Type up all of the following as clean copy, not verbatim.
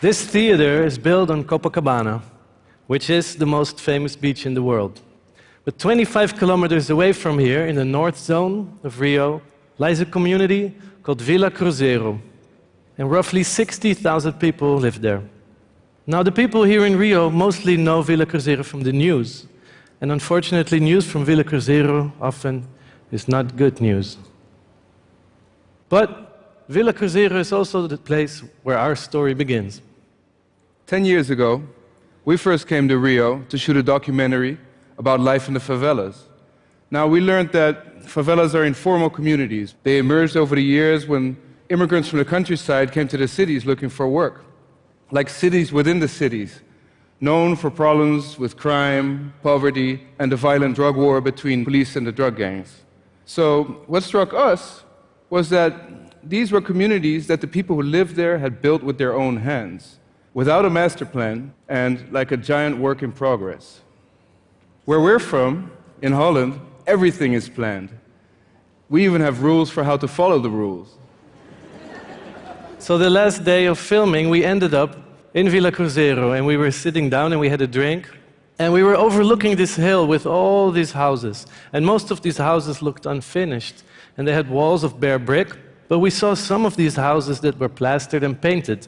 This theater is built on Copacabana, which is the most famous beach in the world. But 25 kilometers away from here, in the north zone of Rio, lies a community called Villa Cruzeiro, and roughly 60,000 people live there. Now, the people here in Rio mostly know Villa Cruzeiro from the news, and unfortunately, news from Villa Cruzeiro often is not good news. But Villa Cruzeiro is also the place where our story begins. 10 years ago, we first came to Rio to shoot a documentary about life in the favelas. Now, we learned that favelas are informal communities. They emerged over the years when immigrants from the countryside came to the cities looking for work, like cities within the cities, known for problems with crime, poverty, and the violent drug war between police and the drug gangs. So what struck us was that these were communities that the people who lived there had built with their own hands, without a master plan and like a giant work in progress. Where we're from, in Holland, everything is planned. We even have rules for how to follow the rules. So the last day of filming, we ended up in Villa Cruzeiro, and we were sitting down and we had a drink, and we were overlooking this hill with all these houses. And most of these houses looked unfinished, and they had walls of bare brick, but we saw some of these houses that were plastered and painted.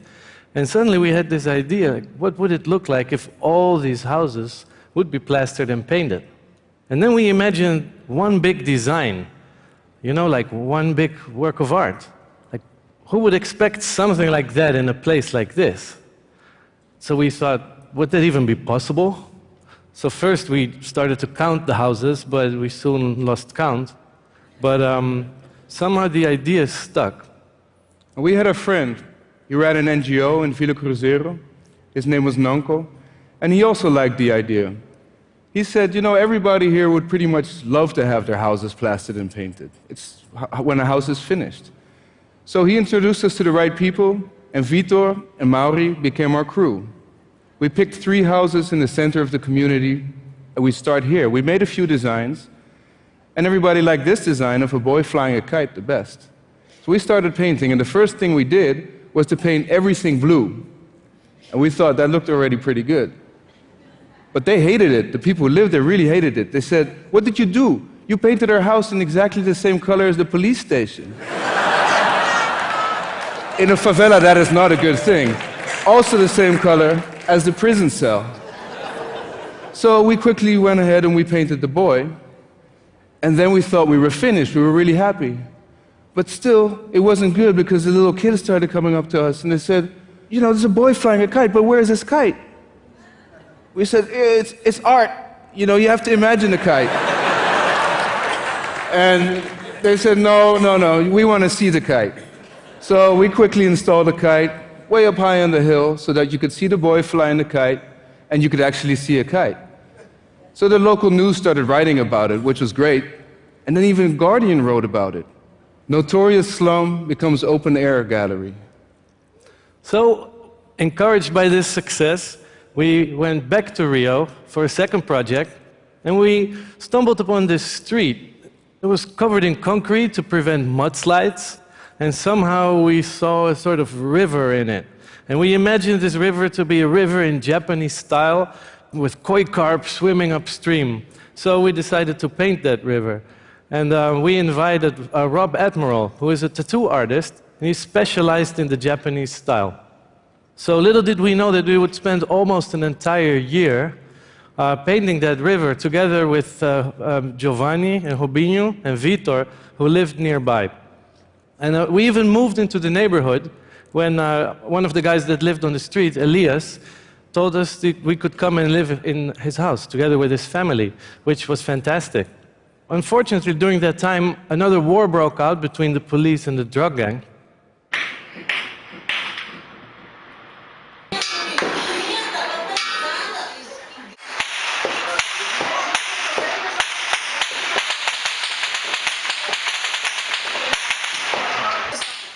And suddenly we had this idea, what would it look like if all these houses would be plastered and painted? And then we imagined one big design, you know, like one big work of art. Like, who would expect something like that in a place like this? So we thought, would that even be possible? So first we started to count the houses, but we soon lost count. But somehow the idea stuck. We had a friend. He ran an NGO in Villa Cruzeiro. His name was Thngyou, and he also liked the idea. He said, you know, everybody here would pretty much love to have their houses plastered and painted. It's when a house is finished. So he introduced us to the right people, and Vitor and Mauri became our crew. We picked 3 houses in the center of the community, and we start here. We made a few designs, and everybody liked this design of a boy flying a kite the best. So we started painting, and the first thing we did was to paint everything blue. And we thought that looked already pretty good. But they hated it. The people who lived there really hated it. They said, what did you do? You painted our house in exactly the same color as the police station. In a favela, that is not a good thing. Also the same color as the prison cell. So we quickly went ahead and we painted the boy. And then we thought we were finished. We were really happy. But still, it wasn't good because the little kids started coming up to us and they said, you know, there's a boy flying a kite, but where is this kite? We said, it's art. You know, you have to imagine the kite. And they said, no, we want to see the kite. So we quickly installed the kite way up high on the hill so that you could see the boy flying the kite and you could actually see a kite. So the local news started writing about it, which was great. And then even Guardian wrote about it. Notorious slum becomes open-air gallery. So, encouraged by this success, we went back to Rio for a second project, and we stumbled upon this street. It was covered in concrete to prevent mudslides, and somehow we saw a sort of river in it. And we imagined this river to be a river in Japanese style, with koi carp swimming upstream. So we decided to paint that river. And we invited Rob Admiral, who is a tattoo artist, and he specialized in the Japanese style. So little did we know that we would spend almost an entire year painting that river together with Giovanni and Robinho and Vitor, who lived nearby. And we even moved into the neighborhood when one of the guys that lived on the street, Elias, told us that we could come and live in his house together with his family, which was fantastic. Unfortunately, during that time, another war broke out between the police and the drug gang.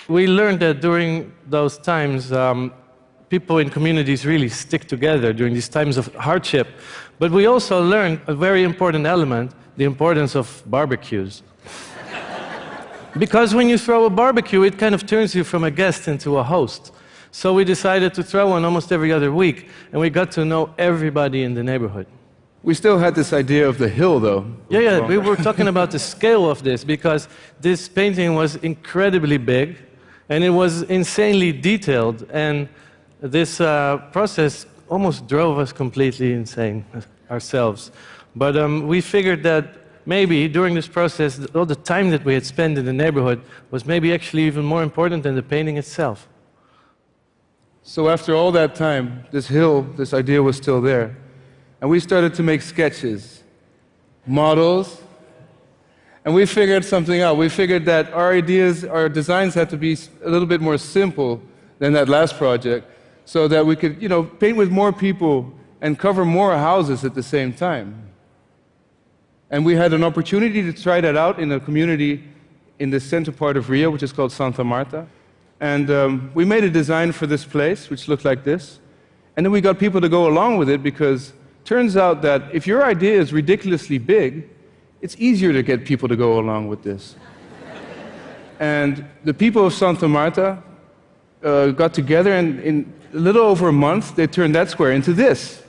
We learned that during those times, people in communities really stick together during these times of hardship. But we also learned a very important element, the importance of barbecues. Because when you throw a barbecue, it kind of turns you from a guest into a host. So we decided to throw one almost every other week, and we got to know everybody in the neighborhood. We still had this idea of the hill, though. Yeah, we were talking about the scale of this, because this painting was incredibly big, and it was insanely detailed, and this process almost drove us completely insane ourselves. But we figured that maybe during this process, all the time that we had spent in the neighborhood was maybe actually even more important than the painting itself. So after all that time, this hill, this idea was still there. And we started to make sketches, models, and we figured something out. We figured that our ideas, our designs had to be a little bit more simple than that last project, so that we could, paint with more people and cover more houses at the same time. And we had an opportunity to try that out in a community in the center part of Rio, which is called Santa Marta. And we made a design for this place, which looked like this. And then we got people to go along with it, because turns out that if your idea is ridiculously big, it's easier to get people to go along with this. And the people of Santa Marta got together, and in a little over a month, they turned that square into this.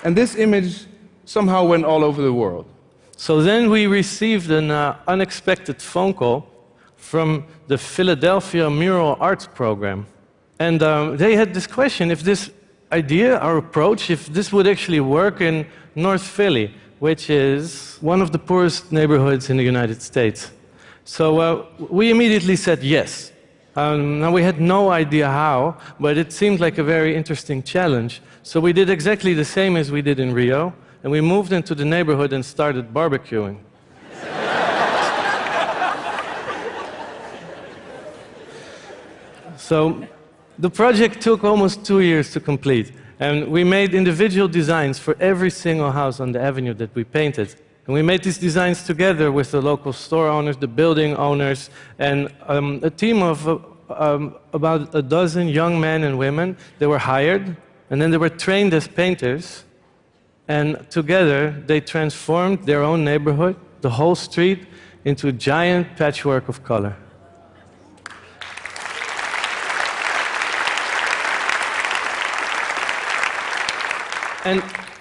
And this image somehow went all over the world. So then we received an unexpected phone call from the Philadelphia Mural Arts Program. And they had this question, if this idea, our approach, if this would actually work in North Philly, which is one of the poorest neighborhoods in the United States. So we immediately said yes. Now we had no idea how, but it seemed like a very interesting challenge. So we did exactly the same as we did in Rio, and we moved into the neighborhood and started barbecuing. So the project took almost 2 years to complete, and we made individual designs for every single house on the avenue that we painted. And we made these designs together with the local store owners, the building owners, and a team of about a dozen young men and women. They were hired, and then they were trained as painters, and together they transformed their own neighborhood, the whole street, into a giant patchwork of color.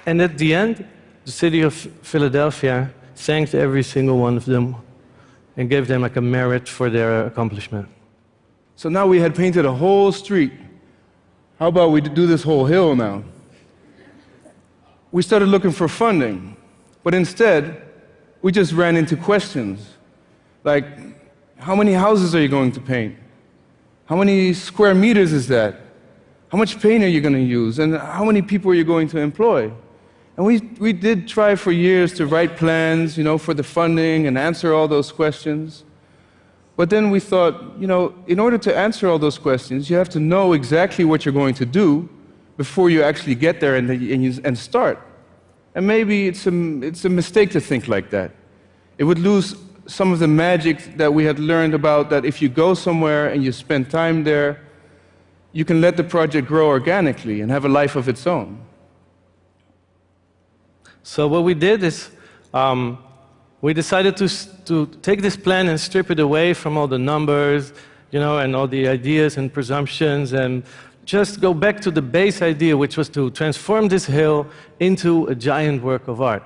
And at the end, the city of Philadelphia thanked every single one of them and gave them like a merit for their accomplishment. So now we had painted a whole street. How about we do this whole hill now? We started looking for funding, but instead, we just ran into questions like, how many houses are you going to paint? How many square meters is that? How much paint are you going to use? And how many people are you going to employ? And we did try for years to write plans, for the funding and answer all those questions. But then we thought, in order to answer all those questions, you have to know exactly what you're going to do before you actually get there and start. And maybe it's a mistake to think like that. It would lose some of the magic that we had learned about, that if you go somewhere and you spend time there, you can let the project grow organically and have a life of its own. So what we did is we decided to take this plan and strip it away from all the numbers, and all the ideas and presumptions, and just go back to the base idea, which was to transform this hill into a giant work of art.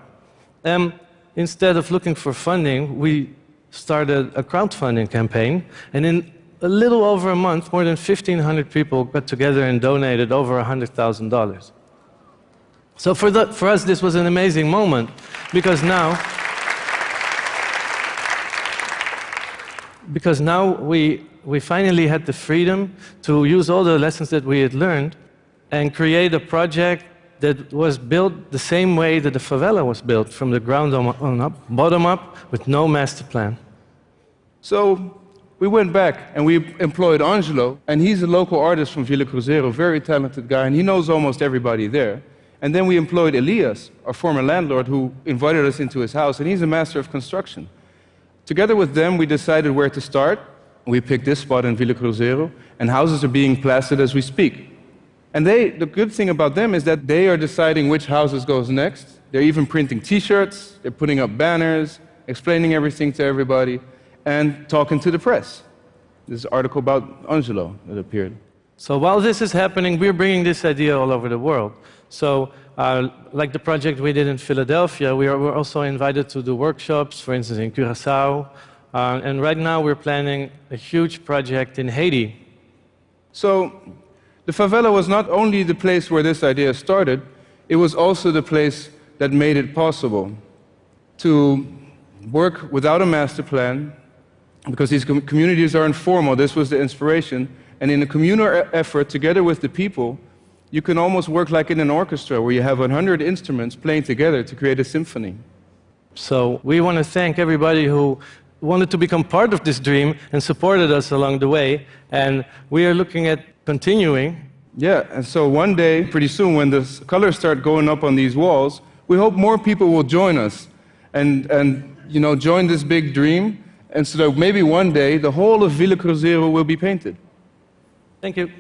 Instead of looking for funding, we started a crowdfunding campaign, and in a little over a month, more than 1,500 people got together and donated over $100,000. So for us, this was an amazing moment, because now we finally had the freedom to use all the lessons that we had learned and create a project that was built the same way that the favela was built, from the ground on up, bottom up, with no master plan. So we went back and we employed Angelo, and he's a local artist from Villa Cruzeiro, very talented guy, and he knows almost everybody there. And then we employed Elias, our former landlord, who invited us into his house, and he's a master of construction. Together with them, we decided where to start. We picked this spot in Villa Cruzeiro, and houses are being plastered as we speak. And the good thing about them is that they are deciding which houses goes next. They're even printing T-shirts, they're putting up banners, explaining everything to everybody, and talking to the press. This article about Angelo that appeared. So while this is happening, we're bringing this idea all over the world. So like the project we did in Philadelphia, we're also invited to do workshops, for instance, in Curaçao. And right now we're planning a huge project in Haiti. So the favela was not only the place where this idea started, it was also the place that made it possible to work without a master plan, because these communities are informal. This was the inspiration. And in a communal effort, together with the people, you can almost work like in an orchestra, where you have 100 instruments playing together to create a symphony. So we want to thank everybody who wanted to become part of this dream and supported us along the way. And we are looking at continuing. Yeah, and so one day, pretty soon, when the colors start going up on these walls, we hope more people will join us and join this big dream. And so that maybe one day, the whole of Villa Cruzeiro will be painted. Thank you.